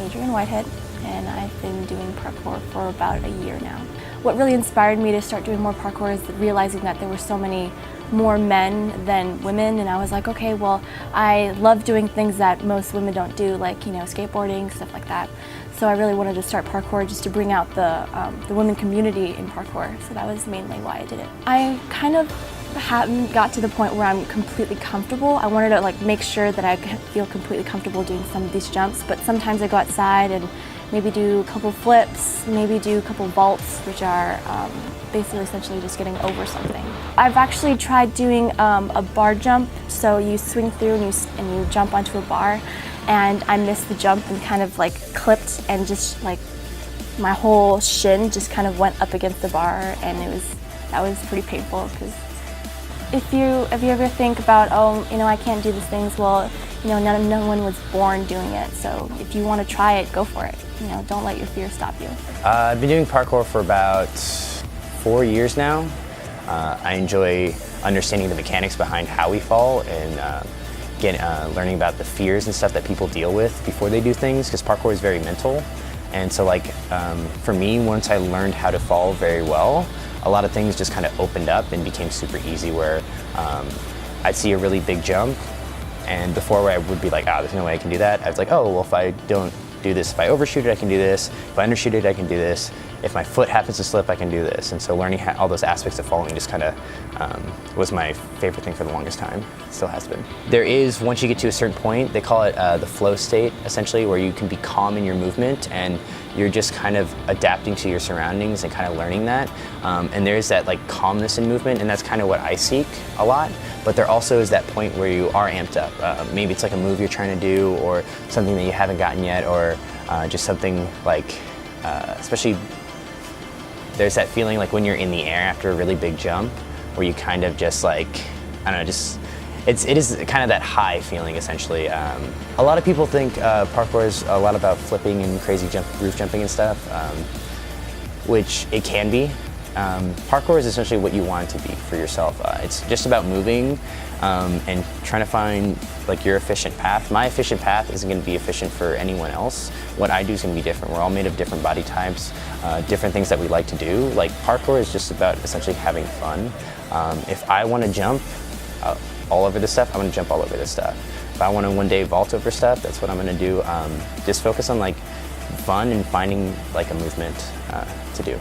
Adrian Whitehead, and I've been doing parkour for about a year now. What really inspired me to start doing more parkour is realizing that there were so many more men than women, and I was like, okay, well, I love doing things that most women don't do, like, skateboarding, stuff like that. So I really wanted to start parkour just to bring out the women community in parkour, so that was mainly why I did it. I kind of hadn't got to the point where I'm completely comfortable. I wanted to make sure that I could feel completely comfortable doing some of these jumps, but sometimes I go outside and maybe do a couple flips, maybe do a couple vaults, which are basically essentially just getting over something. I've actually tried doing a bar jump, so you swing through and you jump onto a bar, and I missed the jump and kind of clipped, and just my whole shin just kind of went up against the bar, and that was pretty painful. Because if you ever think about, oh, I can't do these things, well, no one was born doing it. So if you want to try it, go for it. Don't let your fear stop you. I've been doing parkour for about 4 years now. I enjoy understanding the mechanics behind how we fall, and learning about the fears and stuff that people deal with before they do things, because parkour is very mental. And so for me, once I learned how to fall very well, a lot of things just kind of opened up and became super easy, where I'd see a really big jump, and before I would be like, there's no way I can do that. I was like, oh, well, if I don't do this, if I overshoot it, I can do this. If I undershoot it, I can do this. If my foot happens to slip, I can do this. And so learning all those aspects of falling just kind of was my favorite thing for the longest time. It still has been. There is, once you get to a certain point, they call it the flow state, essentially, where you can be calm in your movement, and you're just kind of adapting to your surroundings and kind of learning that. And there's that calmness in movement, and that's kind of what I seek a lot. But there also is that point where you are amped up. Maybe it's a move you're trying to do, or something that you haven't gotten yet, or just something especially there's that feeling when you're in the air after a really big jump, where you kind of just I don't know, it is kind of that high feeling, essentially. A lot of people think parkour is a lot about flipping and crazy roof jumping and stuff, which it can be. Parkour is essentially what you want it to be for yourself. It's just about moving and trying to find your efficient path. My efficient path isn't going to be efficient for anyone else. What I do is going to be different. We're all made of different body types, different things that we like to do. Parkour is just about essentially having fun. If I want to jump all over this stuff, I'm going to jump all over this stuff. If I want to one day vault over stuff, that's what I'm going to do. Just focus on fun and finding a movement to do.